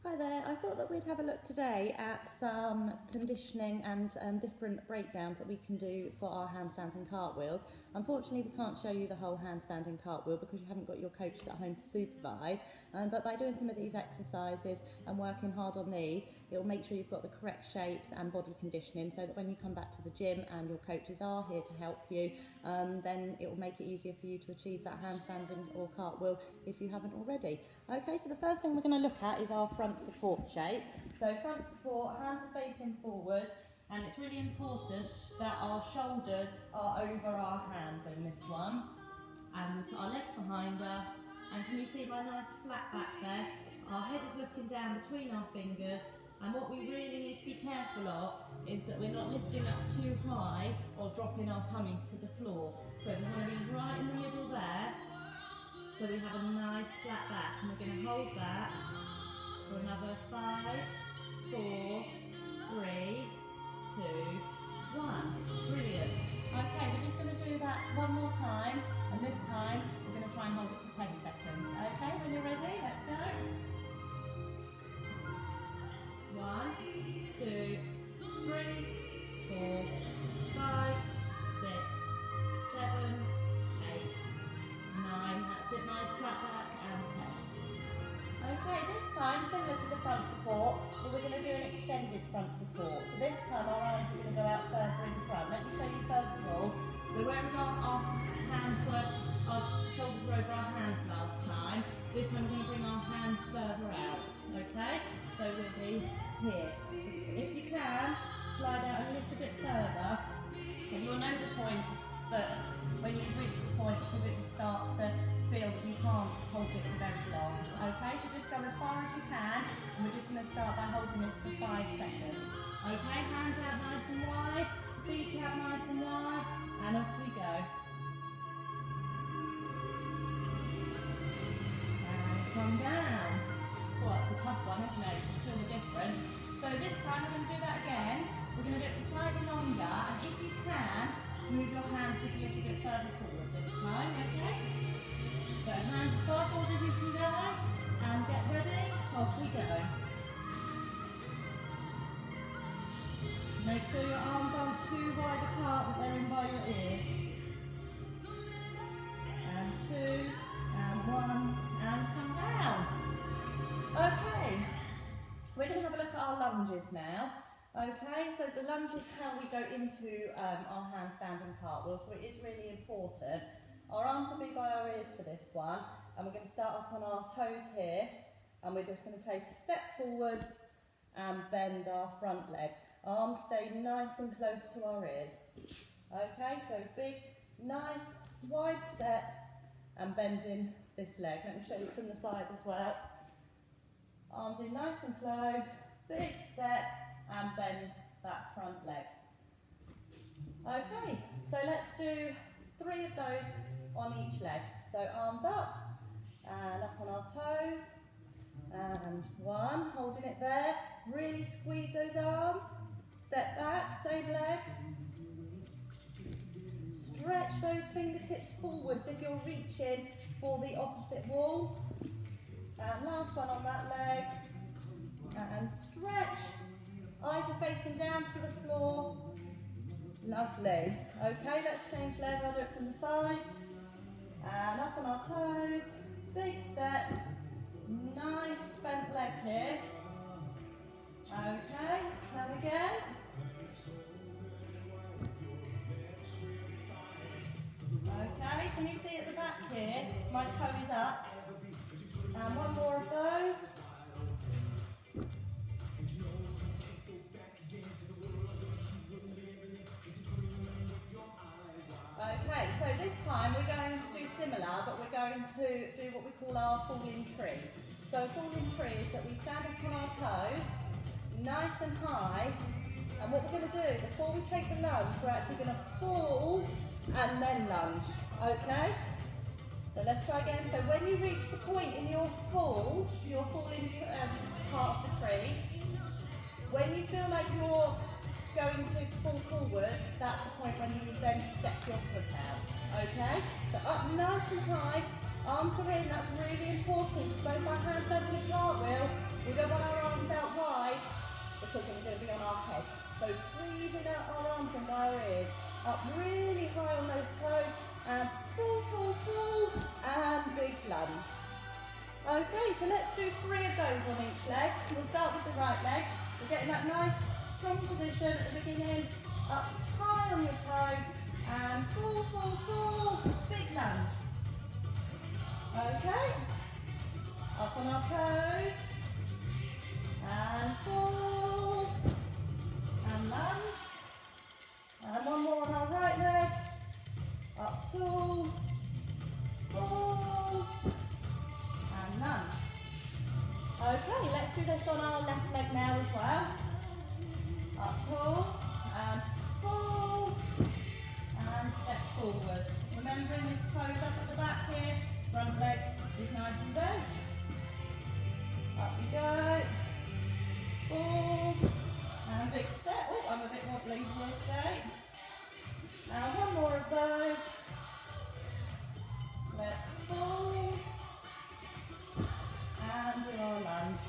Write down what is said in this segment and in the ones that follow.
Hi there, I thought that we'd have a look today at some conditioning and different breakdowns that we can do for our handstands and cartwheels. Unfortunately, we can't show you the whole handstand and cartwheel because you haven't got your coaches at home to supervise, but by doing some of these exercises and working hard on these, it will make sure you've got the correct shapes and body conditioning so that when you come back to the gym and your coaches are here to help you, then it will make it easier for you to achieve that handstand or cartwheel if you haven't already. Okay, so the first thing we're going to look at is our front support shape. So front support, hands are facing forwards, and it's really important that our shoulders are over our hands in this one. And we've got our legs behind us, and can you see my nice flat back there? Our head is looking down between our fingers, and what we really need to be careful of is that we're not lifting up too high or dropping our tummies to the floor. So we're going to be right in the middle there, so we have a nice flat back, and we're going to hold that for another 5, 4, 3, 2, 1. Brilliant. Okay, we're just going to do that one more time, and this time we're going to try and hold it for 10 seconds. Okay, when you're ready, let's go. 1, 2, 3, 4, 5, 6, 7, 8, 9. That's it, nice flat back, and 10. Okay, this time, similar to the front support, but we're going to do an extended front support. So this time our arms are going to go out further in front. Let me show you first of all. So whereas our hands were, our shoulders were over our hands last time, this time we're going to bring our hands further out. Okay? So we'll be here. If you can, slide out a little bit further, and you'll know the point that when you've reached the point, because it will start to feel that you can't hold it for very long. Okay, so just go as far as you can, and we're just going to start by holding this for 5 seconds. Okay, hands out nice and wide, feet out nice and wide, and off we go. And come down. Oh, that's a tough one, isn't it? You can feel the difference. So this time we're going to do that again. We're going to do it for slightly longer, and if you can, move your hands just a little bit further forward this time, okay? So hands as far forward as you can go, and get ready, off we go. Make sure your arms aren't too wide apart, that they're in by your ears. And 2, and 1, and come down. Okay, we're going to have a look at our lunges now. Okay, so the lunge is how we go into our handstand and cartwheel, so it is really important. Our arms will be by our ears for this one, and we're going to start up on our toes here, and we're just going to take a step forward and bend our front leg. Arms stay nice and close to our ears. Okay, so big, nice, wide step, and bending this leg. Let me show you from the side as well. Arms in nice and close, big step, and bend that front leg. Okay, so let's do 3 of those on each leg. So arms up, and up on our toes, and 1, holding it there. Really squeeze those arms. Step back, same leg. Stretch those fingertips forwards if you're reaching for the opposite wall. And last one on that leg. And stretch. Eyes are facing down to the floor. Lovely. Okay, let's change leg. I'll do it from the side. And up on our toes. Big step. Nice bent leg here. Okay, and again. Okay, can you see at the back here? My toe is up. And 1 more of those. Okay, so this time we're going to do similar, but we're going to do what we call our falling tree. So a falling tree is that we stand up on our toes, nice and high, and what we're going to do, before we take the lunge, we're actually going to fall and then lunge, okay? So let's try again. So when you reach the point in your falling part of the tree, when you feel like you're going to fall forwards, that's the point when you then step your foot out, okay? So up nice and high, arms are in, that's really important, because both our handstands and a cartwheel, we don't want our of those on each leg. We'll start with the right leg. We're getting that nice strong position at the beginning, up high on your toes, and fall, big lunge. Okay, up on our toes, and fall, and lunge, and one more on our right leg, up tall, fall, and lunge. Okay, let's do this on our left leg now as well. Up tall, and fall, and step forwards. Remembering this toes up at the back here, front leg is nice and bent. Up you go, fall, and big step. Oh, I'm a bit wobbly here today. Now one more of those. Let's fall, and do our lunge.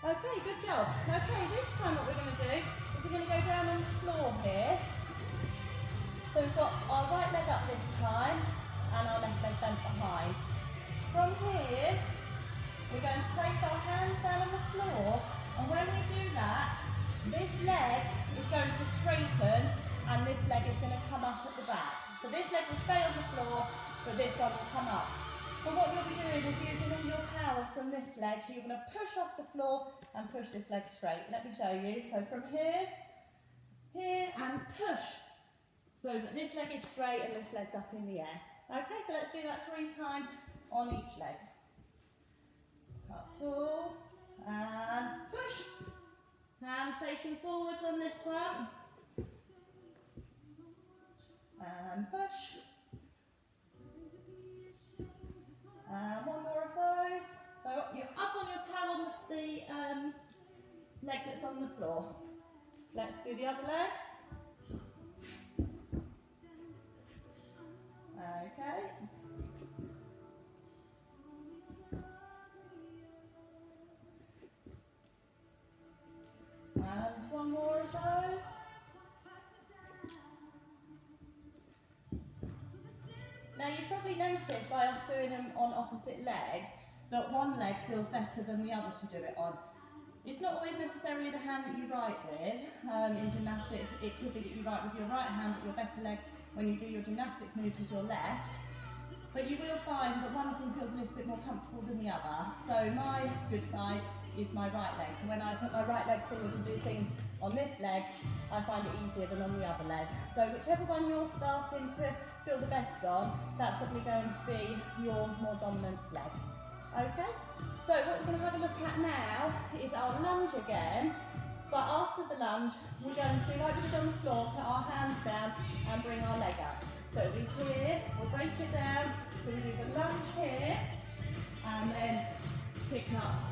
Okay, good job. Okay, this time what we're going to do is we're going to go down on the floor here. So we've got our right leg up this time, and our left leg bent behind. From here, we're going to place our hands down on the floor, and when we do that, this leg is going to straighten, and this leg is going to come up at the back. So this leg will stay on the floor, but this one will come up. But what you'll be doing is using all your power from this leg, so you're going to push off the floor and push this leg straight. Let me show you. So from here, and push, so that this leg is straight and this leg's up in the air. Okay, so let's do that 3 times on each leg. Up tall, and push. Hands facing forwards on this one. And push. And one more of those. So you're up on your toe on the leg that's on the floor. Let's do the other leg. Okay. And one more of those. Now you've probably noticed by us doing them on opposite legs that one leg feels better than the other to do it on. It's not always necessarily the hand that you write with. In gymnastics it could be that you write with your right hand, but your better leg when you do your gymnastics moves is your left. But you will find that one of them feels a little bit more comfortable than the other. So my good side is my right leg. So when I put my right leg forward and do things on this leg, I find it easier than on the other leg. So whichever one you're starting to feel the best on, that's probably going to be your more dominant leg. Okay, so what we're going to have a look at now is our lunge again, but after the lunge we're going to do like we did on the floor, put our hands down and bring our leg up. So we here, we'll break it down, so we do the lunge here and then pick up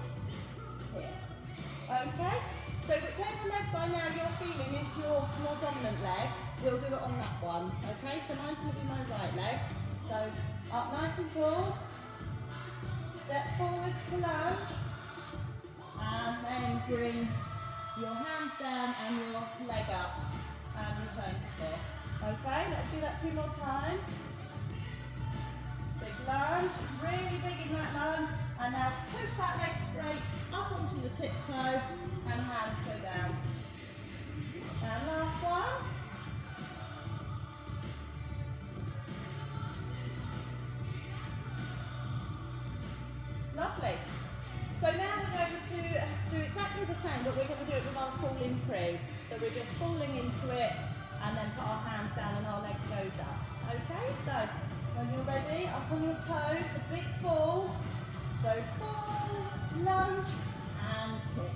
here. Okay, so whichever leg by now you're feeling is your more dominant leg, we'll do it on that one. Okay, so mine's going to be my right leg. So up nice and tall, step forwards to lunge, and then bring your hands down and your leg up and return to here. Okay, let's do that 2 more times. Big lunge, really big in that lunge, and now push that leg straight up onto your tiptoe and hands go down. And last one. Lovely. So now we're going to do exactly the same, but we're going to do it with our falling tree. So we're just falling into it and then put our hands down and our leg goes up. Okay, so when you're ready, up on your toes, a big fall. So fall, lunge, and kick.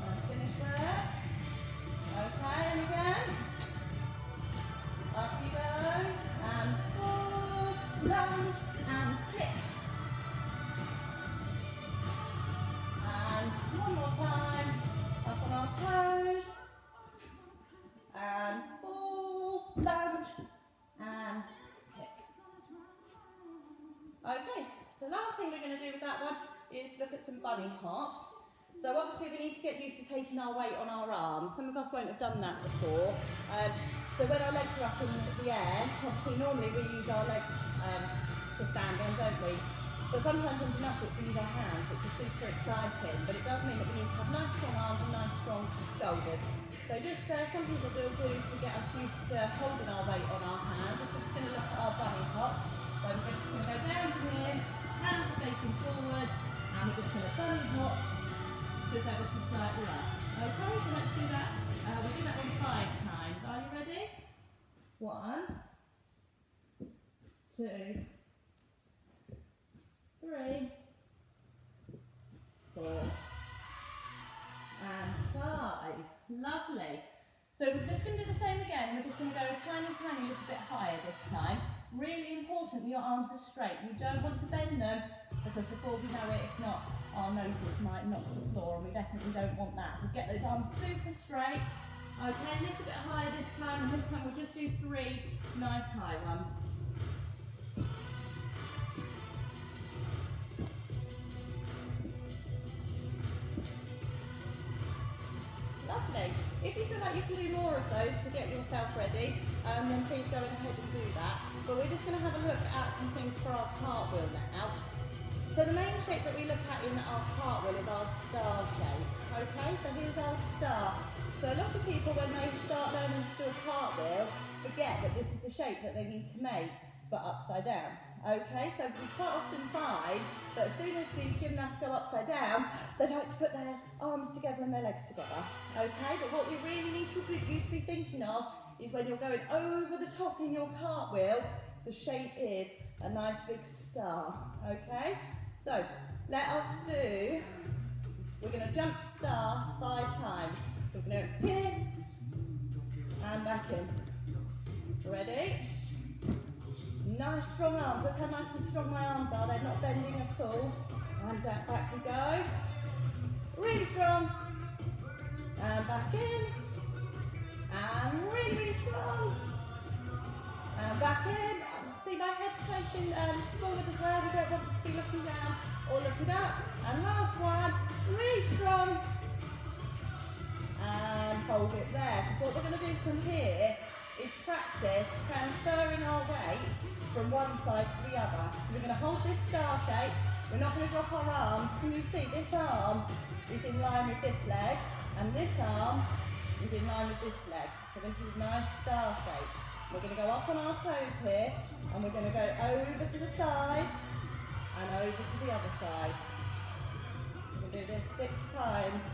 And finish there. Okay, and again. Up you go, and fall, lunge, and kick. And one more time, up on our toes, and fall, lunge, and kick. Okay, the last thing we're going to do with that one is look at some bunny hops. So obviously we need to get used to taking our weight on our arms. Some of us won't have done that before. So when our legs are up in the air, obviously normally we use our legs to stand on, don't we? But sometimes in gymnastics we use our hands, which is super exciting, but it does mean that we need to have nice strong arms and nice strong shoulders. So just something that we'll do to get us used to holding our weight on our hands is we're just going to look at our bunny hop. So we're just going to go down here, hands are facing forward, and we're just going to bunny hop just ever so slightly up. Okay, so let's do that. We'll do that one 5 times. Are you ready? 1, 2, 3, 4, and 5. Lovely. So we're just going to do the same again. We're just going to go a tiny little bit higher this time. Really important that your arms are straight. You don't want to bend them because before we know it, if not, our noses might knock the floor, and we definitely don't want that. So get those arms super straight. Okay, a little bit higher this time, and this time we'll just do 3 nice high ones. Lovely. If you feel like you can do more of those to get yourself ready, then please go ahead and do that. But we're just going to have a look at some things for our cartwheel now. So the main shape that we look at in our cartwheel is our star shape. Okay, so here's our star. So a lot of people, when they start learning to do a cartwheel, forget that this is the shape that they need to make, but upside down. Okay, so we quite often find that as soon as the gymnasts go upside down, they like to put their arms together and their legs together. Okay, but what we really need you to be thinking of is when you're going over the top in your cartwheel, the shape is a nice big star. Okay, so let us do, we're going to jump to star 5 times. So we're going to here and back in. Ready? Nice strong arms. Look how nice and strong my arms are. They're not bending at all. And back we go. Really strong. And back in. And really strong. And back in. See, my head's facing forward as well. We don't want to be looking down or looking up. And last one. Really strong. And hold it there. Because what we're going to do from here is practice transferring our weight from one side to the other. So we're going to hold this star shape. We're not going to drop our arms. Can you see this arm is in line with this leg, and this arm is in line with this leg. So this is a nice star shape. We're going to go up on our toes here, and we're going to go over to the side and over to the other side. We'll do this 6 times.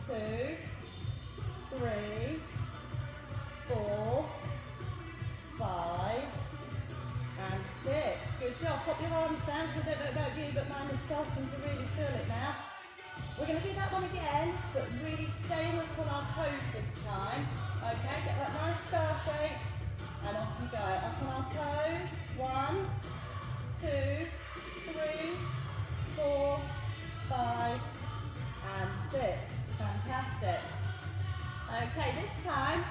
2, 3, 4, 5, and 6. Good job. Pop your arms down, because I don't know about you, but mine is starting to really feel it now. We're going to do that one again, but really staying up on our toes this time. Okay, get that nice star shape, and off you go. Up on our toes. 1, 2, 3, 4, 5, and 6. Fantastic. Okay, this time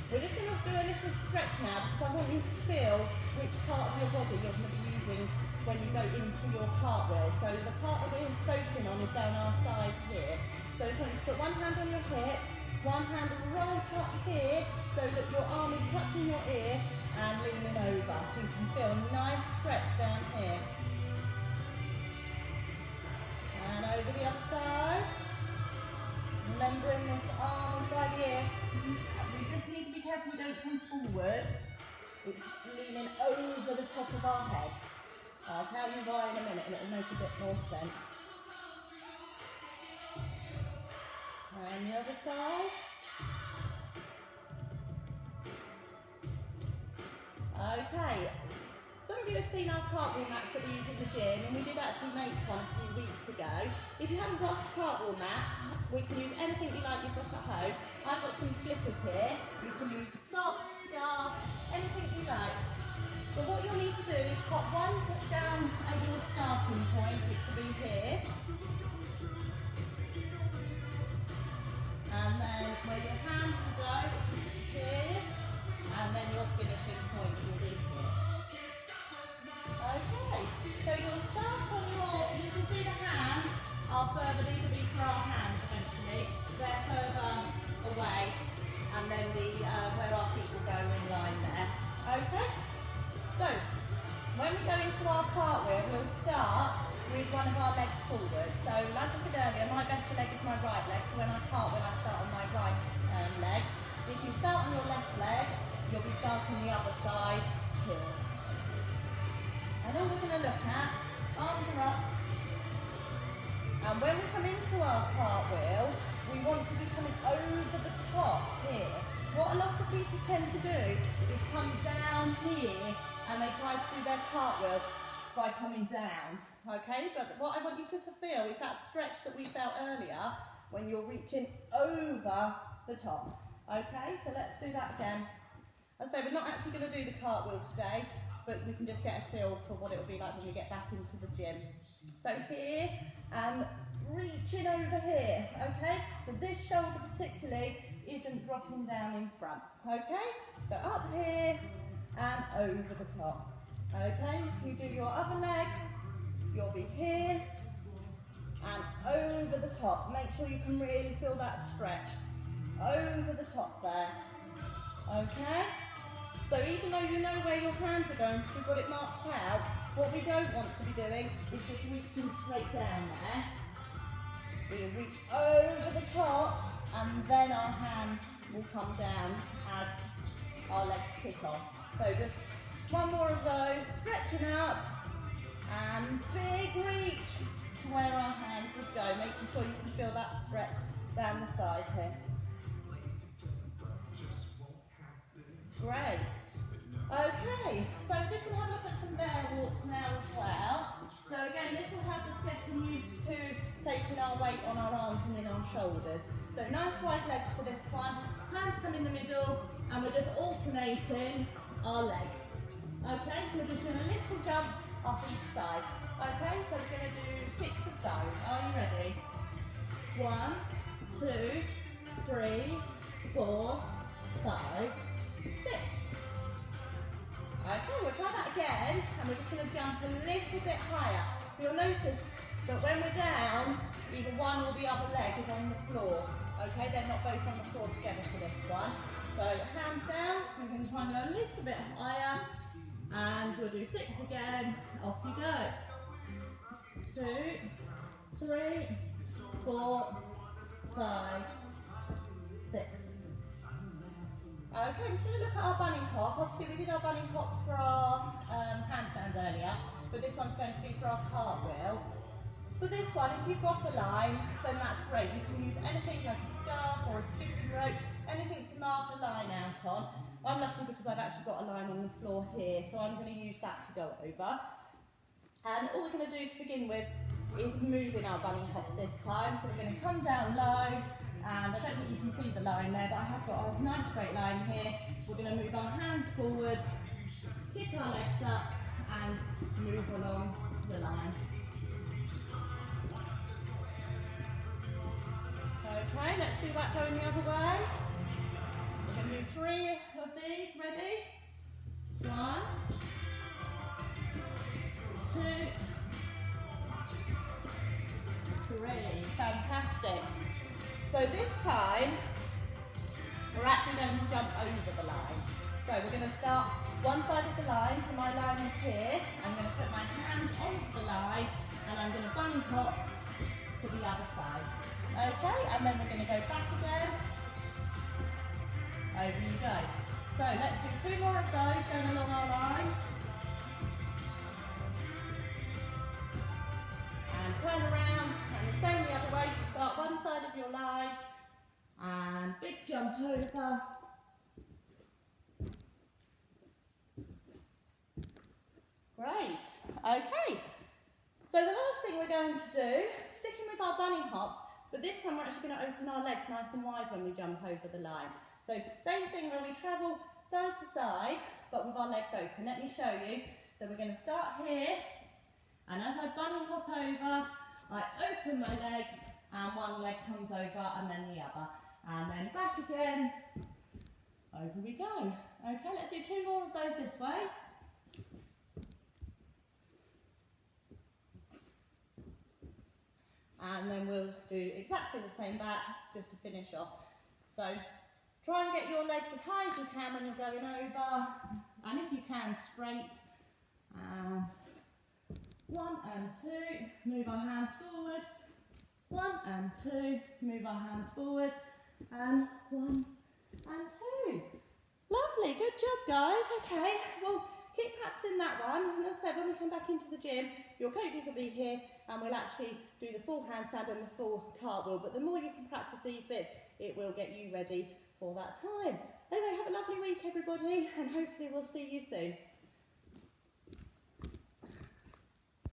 we're just going to do a little stretch now, because I want you to feel which part of your body you're going to be using when you go into your cartwheel. So the part that we're focusing on is down our side here. So I just want you to put one hand on your hip, one hand right up here, so that your arm is touching your ear and leaning over. So you can feel a nice stretch down here. And over the other side. Remembering this arm is by the ear. We just need to be careful we don't come forwards. It's leaning over the top of our head. I'll tell you why in a minute, and it'll make a bit more sense. And the other side. Okay. Some of you have seen our cartwheel mats that we use in the gym, and we did actually make one a few weeks ago. If you haven't got a cartwheel mat, we can use anything you like you've got at home. I've got some slippers here. You can use socks, scarves, anything you like. But what you'll need to do is pop one foot down at your starting point, which will be here. And then where your hands will go, which is here. And then your finishing point will be here. Okay, so you'll start on you can see the hands are further, these will be for our hands eventually, they're further away, and then where our feet will go in line there. Okay, so when we go into our cartwheel, we'll start one of our legs forward. So like I said earlier, my better leg is my right leg, so when I cartwheel I start on my right leg. If you start on your left leg, you'll be starting the other side here. And all we're going to look at, arms are up, and when we come into our cartwheel, we want to be coming over the top here. What a lot of people tend to do is come down here and they try to do their cartwheel by coming down, okay? But what I want you to feel is that stretch that we felt earlier when you're reaching over the top, okay? So let's do that again. As I say, we're not actually going to do the cartwheel today, but we can just get a feel for what it will be like when we get back into the gym. So here and reaching over here, okay? So this shoulder particularly isn't dropping down in front, okay? So up here and over the top, okay? If you do your other leg, you'll be here and over the top. Make sure you can really feel that stretch over the top there, okay? So even though you know where your hands are going, we've got it marked out, what we don't want to be doing is just reaching straight down there. We reach over the top and then our hands will come down as our legs kick off. So just one more of those, stretching up and big reach to where our hands would go, making sure you can feel that stretch down the side here. Great. Okay, so just going to have a look at some bear walks now as well. So again, this will help us getting used to taking our weight on our arms and in our shoulders. So nice wide legs for this one, hands come in the middle, and we're just alternating our legs. Okay, so we're just doing a little jump up each side. Okay, so we're going to do 6 of those. Are you ready? 1, 2, 3, 4, 5, 6. Okay, we'll try that again, and we're just going to jump a little bit higher. So you'll notice that when we're down, either one or the other leg is on the floor. Okay, they're not both on the floor together for this one. So hands down, we're going to try and go a little bit higher, and we'll do 6 again. Off you go. 2, 3, 4, 5, 6. Okay, we're just going to look at our bunny hop. Obviously we did our bunny hops for our handstand earlier, but this one's going to be for our cartwheel. For this one, if you've got a line, then that's great. You can use anything like a scarf or a skipping rope, anything to mark a line out on. I'm lucky because I've actually got a line on the floor here, so I'm going to use that to go over. And all we're going to do to begin with is moving our bunny hops this time. So we're going to come down low, and I don't think you can see the line there, but I have got a nice straight line here. We're going to move our hands forwards, kick our legs up, and move along the line. Okay, let's do that going the other way. We're going to do 3 of these, ready? 1, 2, 3, fantastic. So this time, we're actually going to jump over the line. So we're going to start one side of the line, so my line is here. I'm going to put my hands onto the line, and I'm going to bunny hop to the other side. Okay, and then we're going to go back again. Over you go. So let's do 2 more of those going along our line. And turn around, and the same the other way. So start one side of your line, and big jump over. Great. Okay. So the last thing we're going to do, sticking with our bunny hops, but this time we're actually going to open our legs nice and wide when we jump over the line. So same thing where we travel side to side, but with our legs open. Let me show you. So we're going to start here, and as I bunny hop over, I open my legs, and one leg comes over, and then the other. And then back again, over we go. Okay, let's do 2 more of those this way. And then we'll do exactly the same back, just to finish off. So try and get your legs as high as you can when you're going over, and if you can, straight, and 1 and 2, move our hands forward. 1 and 2, move our hands forward. And 1 and 2. Lovely, good job guys. Okay, well keep practicing that one. And as I said, when we come back into the gym, your coaches will be here and we'll actually do the full handstand and the full cartwheel. But the more you can practice these bits, it will get you ready for that time. Anyway, have a lovely week everybody, and hopefully we'll see you soon.